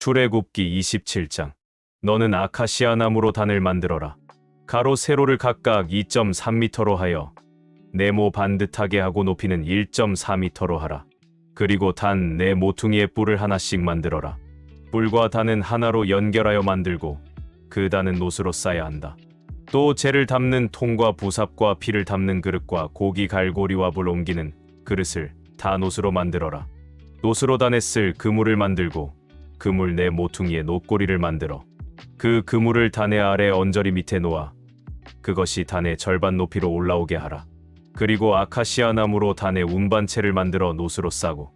출애굽기 27장. 너는 아카시아 나무로 단을 만들어라. 가로 세로를 각각 2.3m로 하여 네모 반듯하게 하고 높이는 1.4m로 하라. 그리고 단 네 모퉁이의 뿔을 하나씩 만들어라. 뿔과 단은 하나로 연결하여 만들고 그 단은 노스로 싸야 한다. 또 재를 담는 통과 부삽과 피를 담는 그릇과 고기 갈고리와 물 옮기는 그릇을 다 노스로 만들어라. 노스로 단에 쓸 그물을 만들고 그물 네 모퉁이의 노꼬리를 만들어 그 그물을 단의 아래 언저리 밑에 놓아 그것이 단의 절반 높이로 올라오게 하라. 그리고 아카시아 나무로 단의 운반체를 만들어 노스로 싸고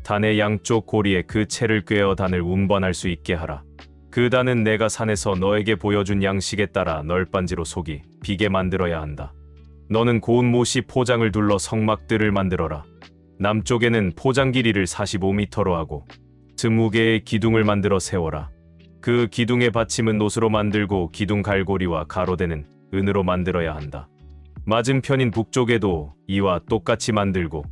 단의 양쪽 고리에 그 채를 꿰어 단을 운반할 수 있게 하라. 그 단은 내가 산에서 너에게 보여준 양식에 따라 널빤지로 속이 비게 만들어야 한다. 너는 고운 못이 포장을 둘러 성막들을 만들어라. 남쪽에는 포장 길이를 45m로 하고 20개의 기둥을 만들어 세워라. 그 기둥의 받침은 노스로 만들고 기둥 갈고리와 가로대는 은으로 만들어야 한다. 맞은편인 북쪽에도 이와 똑같이 만들고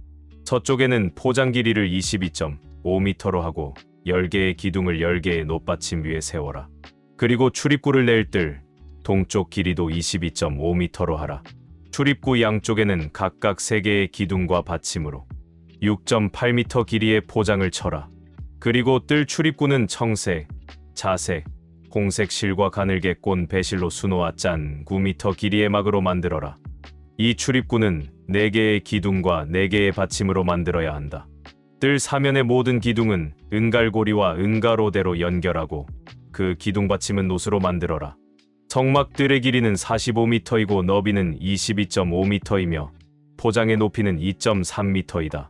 서쪽에는 포장 길이를 22.5m로 하고 10개의 기둥을 10개의 놋받침 위에 세워라. 그리고 출입구를 낼 뜰 동쪽 길이도 22.5m로 하라. 출입구 양쪽에는 각각 3개의 기둥과 받침으로 6.8m 길이의 포장을 쳐라. 그리고 뜰 출입구는 청색, 자색, 홍색 실과 가늘게 꼰 배실로 수놓아 짠 9m 길이의 막으로 만들어라. 이 출입구는 4개의 기둥과 4개의 받침으로 만들어야 한다. 뜰 사면의 모든 기둥은 은갈고리와 은가로대로 연결하고 그 기둥 받침은 노스로 만들어라. 성막뜰의 길이는 45m이고 너비는 22.5m이며 포장의 높이는 2.3m이다.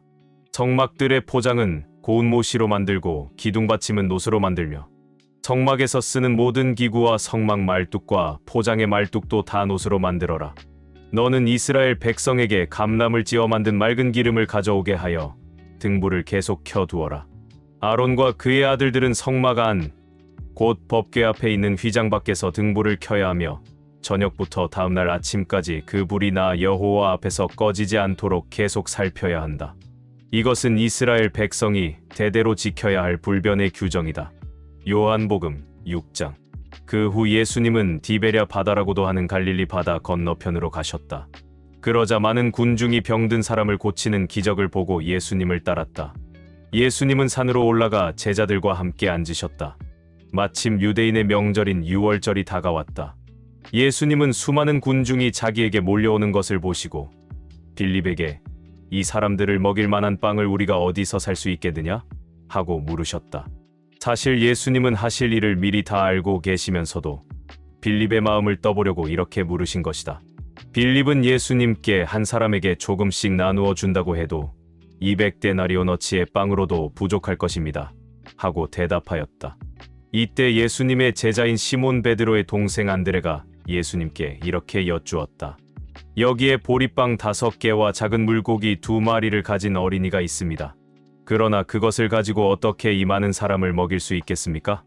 성막뜰의 포장은 고운 모시로 만들고 기둥 받침은 노스로 만들며 성막에서 쓰는 모든 기구와 성막 말뚝과 포장의 말뚝도 다 노스로 만들어라. 너는 이스라엘 백성에게 감람을 찧어 만든 맑은 기름을 가져오게 하여 등불을 계속 켜두어라. 아론과 그의 아들들은 성막 안 곧 법궤 앞에 있는 휘장 밖에서 등불을 켜야 하며 저녁부터 다음날 아침까지 그 불이 나 여호와 앞에서 꺼지지 않도록 계속 살펴야 한다. 이것은 이스라엘 백성이 대대로 지켜야 할 불변의 규정이다. 요한복음 6장. 그 후 예수님은 디베랴 바다라고도 하는 갈릴리 바다 건너편으로 가셨다. 그러자 많은 군중이 병든 사람을 고치는 기적을 보고 예수님을 따랐다. 예수님은 산으로 올라가 제자들과 함께 앉으셨다. 마침 유대인의 명절인 유월절이 다가왔다. 예수님은 수많은 군중이 자기에게 몰려오는 것을 보시고 빌립에게 이 사람들을 먹일 만한 빵을 우리가 어디서 살 수 있겠느냐? 하고 물으셨다. 사실 예수님은 하실 일을 미리 다 알고 계시면서도 빌립의 마음을 떠보려고 이렇게 물으신 것이다. 빌립은 예수님께 한 사람에게 조금씩 나누어 준다고 해도 200데나리온어치의 빵으로도 부족할 것입니다. 하고 대답하였다. 이때 예수님의 제자인 시몬 베드로의 동생 안드레가 예수님께 이렇게 여쭈었다. 여기에 보리빵 5개와 작은 물고기 2마리를 가진 어린이가 있습니다. 그러나 그것을 가지고 어떻게 이 많은 사람을 먹일 수 있겠습니까?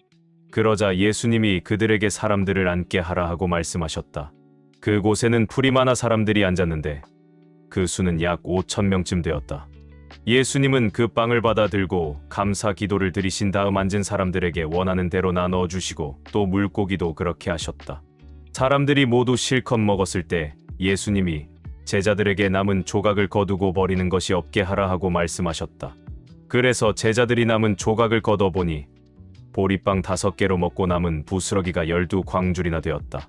그러자 예수님이 그들에게 사람들을 앉게 하라 하고 말씀하셨다. 그곳에는 풀이 많아 사람들이 앉았는데 그 수는 약 5,000명쯤 되었다. 예수님은 그 빵을 받아 들고 감사 기도를 드리신 다음 앉은 사람들에게 원하는 대로 나눠 주시고 또 물고기도 그렇게 하셨다. 사람들이 모두 실컷 먹었을 때 예수님이 제자들에게 남은 조각을 거두고 버리는 것이 없게 하라 하고 말씀하셨다. 그래서 제자들이 남은 조각을 걷어보니 보리빵 5개로 먹고 남은 부스러기가 12광줄이나 되었다.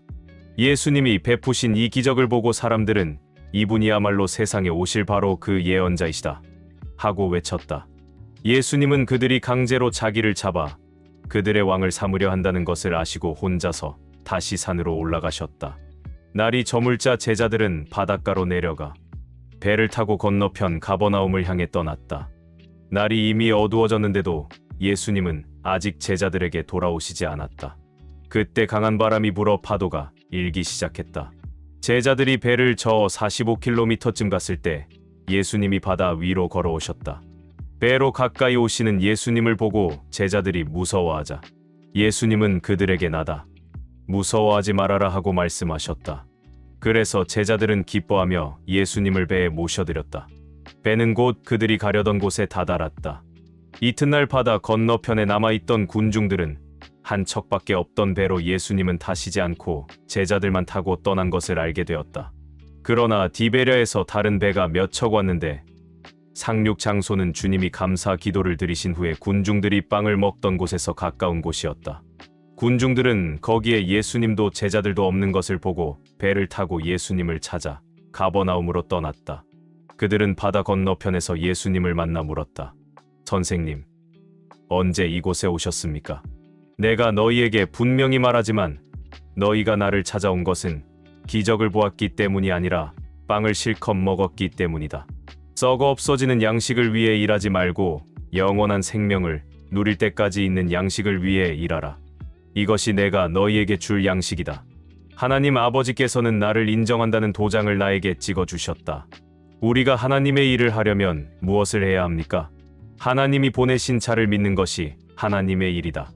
예수님이 베푸신 이 기적을 보고 사람들은 이분이야말로 세상에 오실 바로 그 예언자이시다 하고 외쳤다. 예수님은 그들이 강제로 자기를 잡아 그들의 왕을 삼으려 한다는 것을 아시고 혼자서 다시 산으로 올라가셨다. 날이 저물자 제자들은 바닷가로 내려가 배를 타고 건너편 가버나움을 향해 떠났다. 날이 이미 어두워졌는데도 예수님은 아직 제자들에게 돌아오시지 않았다. 그때 강한 바람이 불어 파도가 일기 시작했다. 제자들이 배를 저어 45km쯤 갔을 때 예수님이 바다 위로 걸어오셨다. 배로 가까이 오시는 예수님을 보고 제자들이 무서워하자 예수님은 그들에게 나다. 무서워하지 말아라 하고 말씀하셨다. 그래서 제자들은 기뻐하며 예수님을 배에 모셔드렸다. 배는 곧 그들이 가려던 곳에 다다랐다. 이튿날 바다 건너편에 남아있던 군중들은 한 척밖에 없던 배로 예수님은 타시지 않고 제자들만 타고 떠난 것을 알게 되었다. 그러나 디베랴에서 다른 배가 몇 척 왔는데 상륙 장소는 주님이 감사 기도를 드리신 후에 군중들이 빵을 먹던 곳에서 가까운 곳이었다. 군중들은 거기에 예수님도 제자들도 없는 것을 보고 배를 타고 예수님을 찾아 가버나움으로 떠났다. 그들은 바다 건너편에서 예수님을 만나 물었다. 선생님, 언제 이곳에 오셨습니까? 내가 너희에게 분명히 말하지만 너희가 나를 찾아온 것은 기적을 보았기 때문이 아니라 빵을 실컷 먹었기 때문이다. 썩어 없어지는 양식을 위해 일하지 말고 영원한 생명을 누릴 때까지 있는 양식을 위해 일하라. 이것이 내가 너희에게 줄 양식이다. 하나님 아버지께서는 나를 인정한다는 도장을 나에게 찍어주셨다. 우리가 하나님의 일을 하려면 무엇을 해야 합니까? 하나님이 보내신 자를 믿는 것이 하나님의 일이다.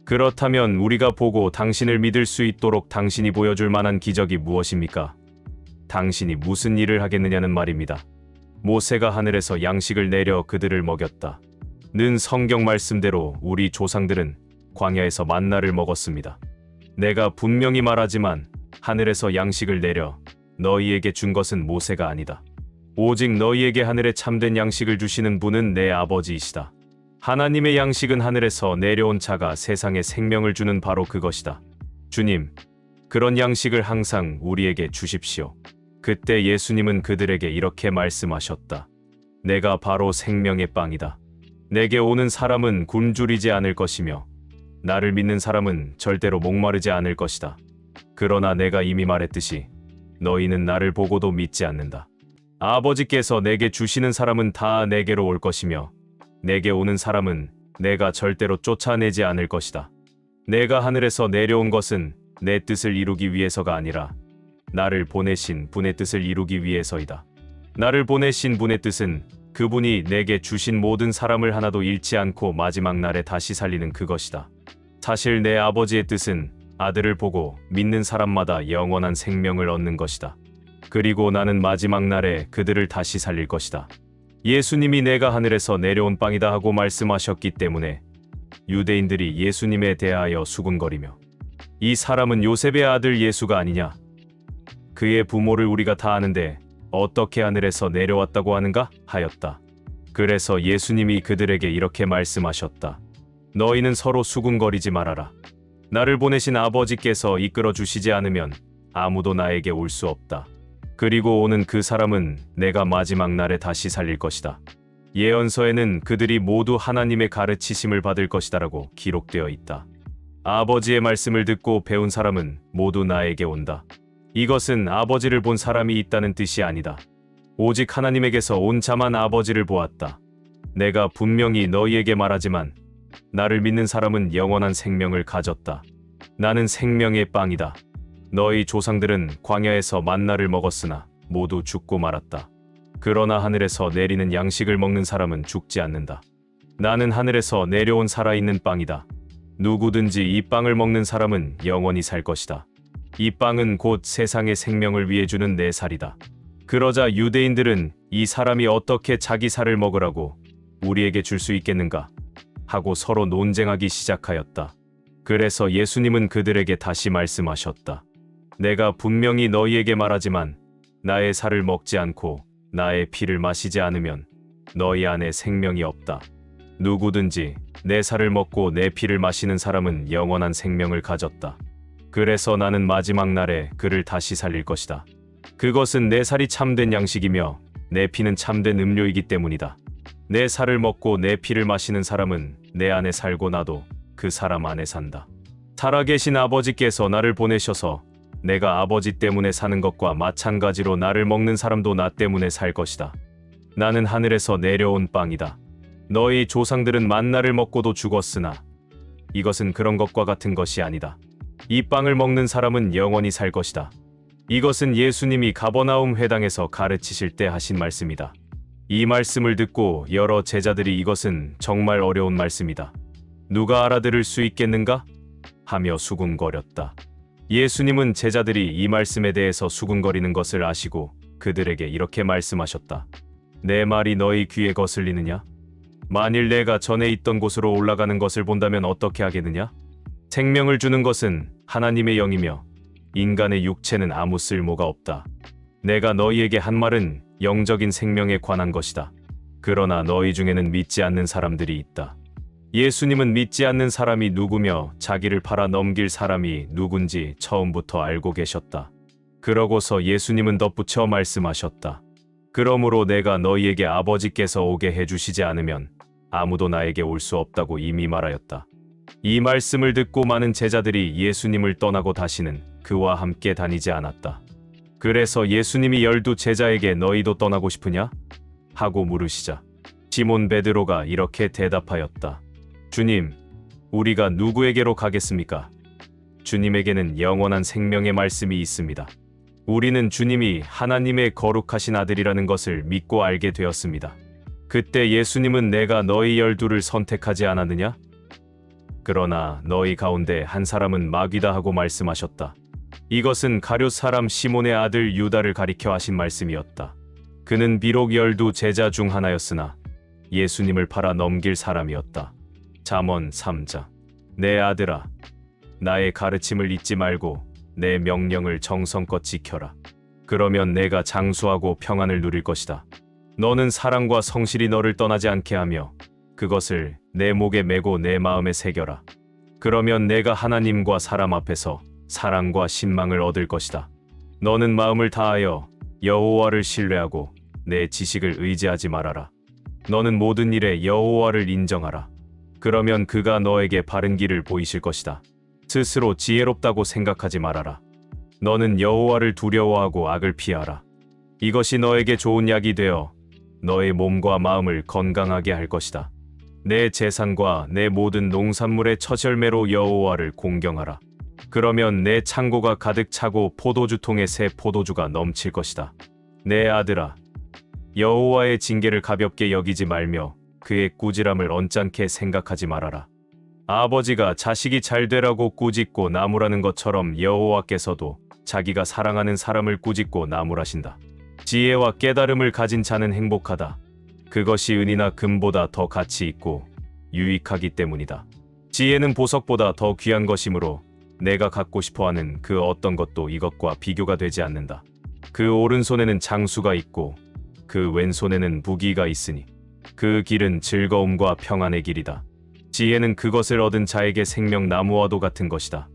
그렇다면 우리가 보고 당신을 믿을 수 있도록 당신이 보여줄 만한 기적이 무엇입니까? 당신이 무슨 일을 하겠느냐는 말입니다. 모세가 하늘에서 양식을 내려 그들을 먹였다. 는 성경 말씀대로 우리 조상들은 광야에서 만나를 먹었습니다. 내가 분명히 말하지만 하늘에서 양식을 내려 너희에게 준 것은 모세가 아니다. 오직 너희에게 하늘에 참된 양식을 주시는 분은 내 아버지이시다. 하나님의 양식은 하늘에서 내려온 자가 세상에 생명을 주는 바로 그것이다. 주님, 그런 양식을 항상 우리에게 주십시오. 그때 예수님은 그들에게 이렇게 말씀하셨다. 내가 바로 생명의 빵이다. 내게 오는 사람은 굶주리지 않을 것이며 나를 믿는 사람은 절대로 목마르지 않을 것이다. 그러나 내가 이미 말했듯이 너희는 나를 보고도 믿지 않는다. 아버지께서 내게 주시는 사람은 다 내게로 올 것이며 내게 오는 사람은 내가 절대로 쫓아내지 않을 것이다. 내가 하늘에서 내려온 것은 내 뜻을 이루기 위해서가 아니라 나를 보내신 분의 뜻을 이루기 위해서이다. 나를 보내신 분의 뜻은 그분이 내게 주신 모든 사람을 하나도 잃지 않고 마지막 날에 다시 살리는 그것이다. 사실 내 아버지의 뜻은 아들을 보고 믿는 사람마다 영원한 생명을 얻는 것이다. 그리고 나는 마지막 날에 그들을 다시 살릴 것이다. 예수님이 내가 하늘에서 내려온 빵이다 하고 말씀하셨기 때문에 유대인들이 예수님에 대하여 수군거리며 이 사람은 요셉의 아들 예수가 아니냐? 그의 부모를 우리가 다 아는데 어떻게 하늘에서 내려왔다고 하는가? 하였다. 그래서 예수님이 그들에게 이렇게 말씀하셨다. 너희는 서로 수군거리지 말아라. 나를 보내신 아버지께서 이끌어 주시지 않으면 아무도 나에게 올 수 없다. 그리고 오는 그 사람은 내가 마지막 날에 다시 살릴 것이다. 예언서에는 그들이 모두 하나님의 가르치심을 받을 것이다라고 기록되어 있다. 아버지의 말씀을 듣고 배운 사람은 모두 나에게 온다. 이것은 아버지를 본 사람이 있다는 뜻이 아니다. 오직 하나님에게서 온 자만 아버지를 보았다. 내가 분명히 너희에게 말하지만 나를 믿는 사람은 영원한 생명을 가졌다. 나는 생명의 빵이다. 너희 조상들은 광야에서 만나를 먹었으나 모두 죽고 말았다. 그러나 하늘에서 내리는 양식을 먹는 사람은 죽지 않는다. 나는 하늘에서 내려온 살아있는 빵이다. 누구든지 이 빵을 먹는 사람은 영원히 살 것이다. 이 빵은 곧 세상의 생명을 위해 주는 내 살이다. 그러자 유대인들은 이 사람이 어떻게 자기 살을 먹으라고 우리에게 줄 수 있겠는가? 하고 서로 논쟁하기 시작하였다. 그래서 예수님은 그들에게 다시 말씀하셨다. 내가 분명히 너희에게 말하지만 나의 살을 먹지 않고 나의 피를 마시지 않으면 너희 안에 생명이 없다. 누구든지 내 살을 먹고 내 피를 마시는 사람은 영원한 생명을 가졌다. 그래서 나는 마지막 날에 그를 다시 살릴 것이다. 그것은 내 살이 참된 양식이며 내 피는 참된 음료이기 때문이다. 내 살을 먹고 내 피를 마시는 사람은 내 안에 살고 나도 그 사람 안에 산다. 살아계신 아버지께서 나를 보내셔서 내가 아버지 때문에 사는 것과 마찬가지로 나를 먹는 사람도 나 때문에 살 것이다. 나는 하늘에서 내려온 빵이다. 너희 조상들은 만나를 먹고도 죽었으나 이것은 그런 것과 같은 것이 아니다. 이 빵을 먹는 사람은 영원히 살 것이다. 이것은 예수님이 가버나움 회당에서 가르치실 때 하신 말씀이다. 이 말씀을 듣고 여러 제자들이 이것은 정말 어려운 말씀이다. 누가 알아들을 수 있겠는가? 하며 수군거렸다. 예수님은 제자들이 이 말씀에 대해서 수군거리는 것을 아시고 그들에게 이렇게 말씀하셨다. 내 말이 너희 귀에 거슬리느냐? 만일 내가 전에 있던 곳으로 올라가는 것을 본다면 어떻게 하겠느냐? 생명을 주는 것은 하나님의 영이며 인간의 육체는 아무 쓸모가 없다. 내가 너희에게 한 말은 영적인 생명에 관한 것이다. 그러나 너희 중에는 믿지 않는 사람들이 있다. 예수님은 믿지 않는 사람이 누구며 자기를 팔아 넘길 사람이 누군지 처음부터 알고 계셨다. 그러고서 예수님은 덧붙여 말씀하셨다. 그러므로 내가 너희에게 아버지께서 오게 해주시지 않으면 아무도 나에게 올 수 없다고 이미 말하였다. 이 말씀을 듣고 많은 제자들이 예수님을 떠나고 다시는 그와 함께 다니지 않았다. 그래서 예수님이 12 제자에게 너희도 떠나고 싶으냐? 하고 물으시자 시몬 베드로가 이렇게 대답하였다. 주님, 우리가 누구에게로 가겠습니까? 주님에게는 영원한 생명의 말씀이 있습니다. 우리는 주님이 하나님의 거룩하신 아들이라는 것을 믿고 알게 되었습니다. 그때 예수님은 내가 너희 12를 선택하지 않았느냐? 그러나 너희 가운데 한 사람은 마귀다 하고 말씀하셨다. 이것은 가룟 사람 시몬의 아들 유다를 가리켜 하신 말씀이었다. 그는 비록 12 제자 중 하나였으나 예수님을 팔아 넘길 사람이었다. 잠언 3장. 내 아들아, 나의 가르침을 잊지 말고 내 명령을 정성껏 지켜라. 그러면 내가 장수하고 평안을 누릴 것이다. 너는 사랑과 성실이 너를 떠나지 않게 하며 그것을 내 목에 메고 내 마음에 새겨라. 그러면 내가 하나님과 사람 앞에서 사랑과 신망을 얻을 것이다. 너는 마음을 다하여 여호와를 신뢰하고 내 지식을 의지하지 말아라. 너는 모든 일에 여호와를 인정하라. 그러면 그가 너에게 바른 길을 보이실 것이다. 스스로 지혜롭다고 생각하지 말아라. 너는 여호와를 두려워하고 악을 피하라. 이것이 너에게 좋은 약이 되어 너의 몸과 마음을 건강하게 할 것이다. 내 재산과 내 모든 농산물의 첫 열매로 여호와를 공경하라. 그러면 내 창고가 가득 차고 포도주통에 새 포도주가 넘칠 것이다. 내 아들아, 여호와의 징계를 가볍게 여기지 말며 그의 꾸지람을 언짢게 생각하지 말아라. 아버지가 자식이 잘 되라고 꾸짖고 나무라는 것처럼 여호와께서도 자기가 사랑하는 사람을 꾸짖고 나무라신다. 지혜와 깨달음을 가진 자는 행복하다. 그것이 은이나 금보다 더 가치 있고 유익하기 때문이다. 지혜는 보석보다 더 귀한 것이므로 내가 갖고 싶어하는 그 어떤 것도 이것과 비교가 되지 않는다. 그 오른손에는 장수가 있고 그 왼손에는 무기가 있으니 그 길은 즐거움과 평안의 길이다. 지혜는 그것을 얻은 자에게 생명나무와도 같은 것이다.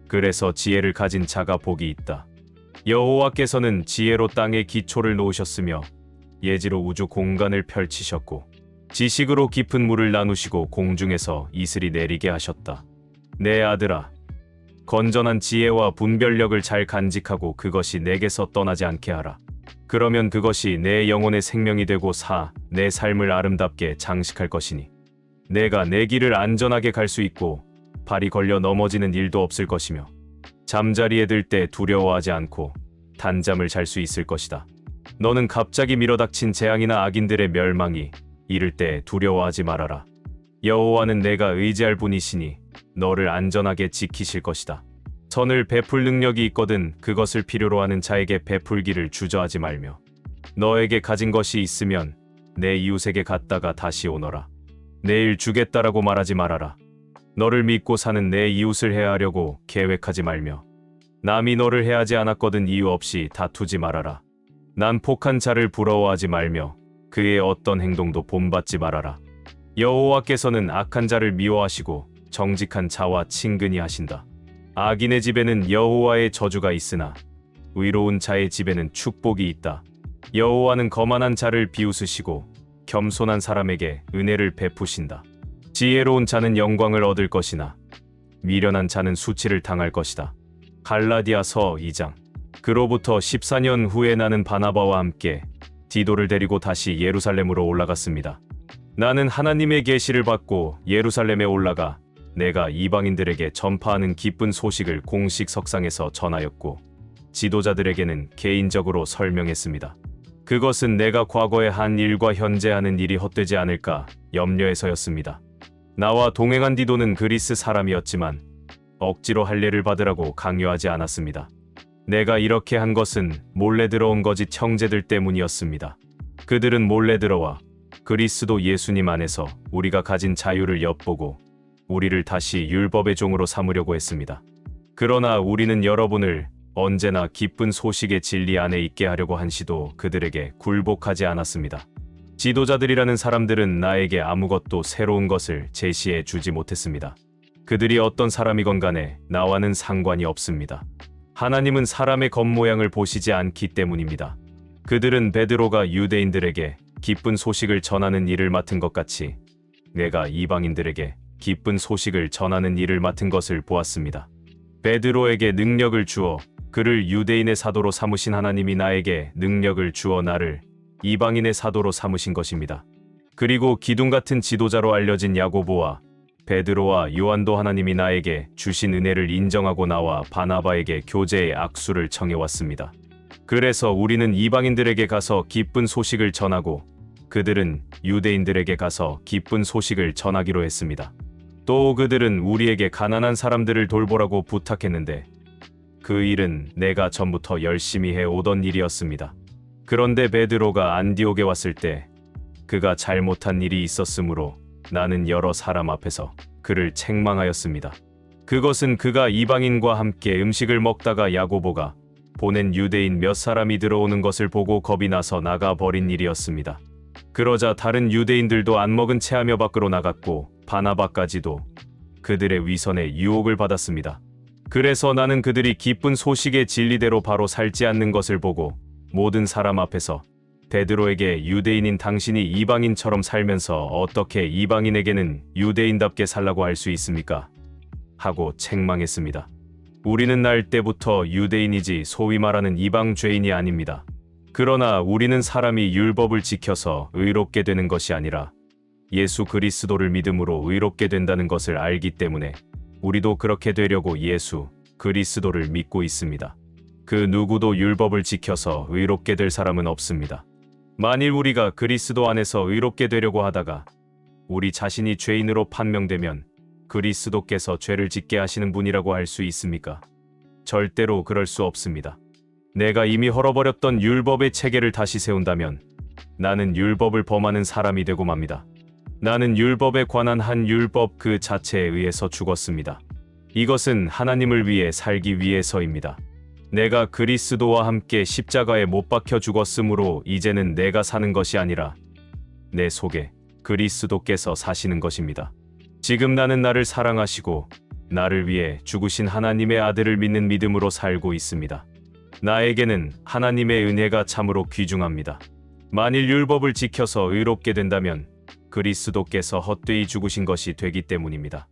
그래서 지혜를 가진 자가 복이 있다. 여호와께서는 지혜로 땅의 기초를 놓으셨으며 예지로 우주 공간을 펼치셨고 지식으로 깊은 물을 나누시고 공중에서 이슬이 내리게 하셨다. 내 아들아, 건전한 지혜와 분별력을 잘 간직하고 그것이 내게서 떠나지 않게 하라. 그러면 그것이 내 영혼의 생명이 되고 내 삶을 아름답게 장식할 것이니 내가 내 길을 안전하게 갈 수 있고 발이 걸려 넘어지는 일도 없을 것이며 잠자리에 들 때 두려워하지 않고 단잠을 잘 수 있을 것이다. 너는 갑자기 밀어닥친 재앙이나 악인들의 멸망이 이를 때 두려워하지 말아라. 여호와는 내가 의지할 분이시니 너를 안전하게 지키실 것이다. 선을 베풀 능력이 있거든 그것을 필요로 하는 자에게 베풀기를 주저하지 말며 너에게 가진 것이 있으면 내 이웃에게 갔다가 다시 오너라. 내일 주겠다라고 말하지 말아라. 너를 믿고 사는 내 이웃을 해하려고 계획하지 말며 남이 너를 해하지 않았거든 이유 없이 다투지 말아라. 난폭한 자를 부러워하지 말며 그의 어떤 행동도 본받지 말아라. 여호와께서는 악한 자를 미워하시고 정직한 자와 친근히 하신다. 악인의 집에는 여호와의 저주가 있으나 의로운 자의 집에는 축복이 있다. 여호와는 거만한 자를 비웃으시고 겸손한 사람에게 은혜를 베푸신다. 지혜로운 자는 영광을 얻을 것이나 미련한 자는 수치를 당할 것이다. 갈라디아서 2장. 그로부터 14년 후에 나는 바나바와 함께 디도를 데리고 다시 예루살렘으로 올라갔습니다. 나는 하나님의 계시를 받고 예루살렘에 올라가 내가 이방인들에게 전파하는 기쁜 소식을 공식 석상에서 전하였고 지도자들에게는 개인적으로 설명했습니다. 그것은 내가 과거에 한 일과 현재 하는 일이 헛되지 않을까 염려해서였습니다. 나와 동행한 디도는 그리스 사람이었지만 억지로 할례를 받으라고 강요하지 않았습니다. 내가 이렇게 한 것은 몰래 들어온 거짓 형제들 때문이었습니다. 그들은 몰래 들어와 그리스도 예수님 안에서 우리가 가진 자유를 엿보고 우리를 다시 율법의 종으로 삼으려고 했습니다. 그러나 우리는 여러분을 언제나 기쁜 소식의 진리 안에 있게 하려고 한 시도 그들에게 굴복하지 않았습니다. 지도자들이라는 사람들은 나에게 아무것도 새로운 것을 제시해 주지 못했습니다. 그들이 어떤 사람이건 간에 나와는 상관이 없습니다. 하나님은 사람의 겉모양을 보시지 않기 때문입니다. 그들은 베드로가 유대인들에게 기쁜 소식을 전하는 일을 맡은 것 같이 내가 이방인들에게 기쁜 소식을 전하는 일을 맡은 것을 보았습니다. 베드로에게 능력을 주어 그를 유대인의 사도로 삼으신 하나님이 나에게 능력을 주어 나를 이방인의 사도로 삼으신 것입니다. 그리고 기둥 같은 지도자로 알려진 야고보와 베드로와 요한도 하나님이 나에게 주신 은혜를 인정하고 나와 바나바에게 교제의 악수를 청해왔습니다. 그래서 우리는 이방인들에게 가서 기쁜 소식을 전하고 그들은 유대인들에게 가서 기쁜 소식을 전하기로 했습니다. 또 그들은 우리에게 가난한 사람들을 돌보라고 부탁했는데 그 일은 내가 전부터 열심히 해오던 일이었습니다. 그런데 베드로가 안디옥에 왔을 때 그가 잘못한 일이 있었으므로 나는 여러 사람 앞에서 그를 책망하였습니다. 그것은 그가 이방인과 함께 음식을 먹다가 야고보가 보낸 유대인 몇 사람이 들어오는 것을 보고 겁이 나서 나가 버린 일이었습니다. 그러자 다른 유대인들도 안 먹은 채 하며 밖으로 나갔고 바나바까지도 그들의 위선에 유혹을 받았습니다. 그래서 나는 그들이 기쁜 소식의 진리대로 바로 살지 않는 것을 보고 모든 사람 앞에서 베드로에게 유대인인 당신이 이방인처럼 살면서 어떻게 이방인에게는 유대인답게 살라고 할 수 있습니까? 하고 책망했습니다. 우리는 날 때부터 유대인이지 소위 말하는 이방 죄인이 아닙니다. 그러나 우리는 사람이 율법을 지켜서 의롭게 되는 것이 아니라 예수 그리스도를 믿음으로 의롭게 된다는 것을 알기 때문에 우리도 그렇게 되려고 예수 그리스도를 믿고 있습니다. 그 누구도 율법을 지켜서 의롭게 될 사람은 없습니다. 만일 우리가 그리스도 안에서 의롭게 되려고 하다가 우리 자신이 죄인으로 판명되면 그리스도께서 죄를 짓게 하시는 분이라고 할 수 있습니까? 절대로 그럴 수 없습니다. 내가 이미 헐어버렸던 율법의 체계를 다시 세운다면 나는 율법을 범하는 사람이 되고 맙니다. 나는 율법에 관한 한 율법 그 자체에 의해서 죽었습니다. 이것은 하나님을 위해 살기 위해서입니다. 내가 그리스도와 함께 십자가에 못 박혀 죽었으므로 이제는 내가 사는 것이 아니라 내 속에 그리스도께서 사시는 것입니다. 지금 나는 나를 사랑하시고 나를 위해 죽으신 하나님의 아들을 믿는 믿음으로 살고 있습니다. 나에게는 하나님의 은혜가 참으로 귀중합니다. 만일 율법을 지켜서 의롭게 된다면 그리스도께서 헛되이 죽으신 것이 되기 때문입니다.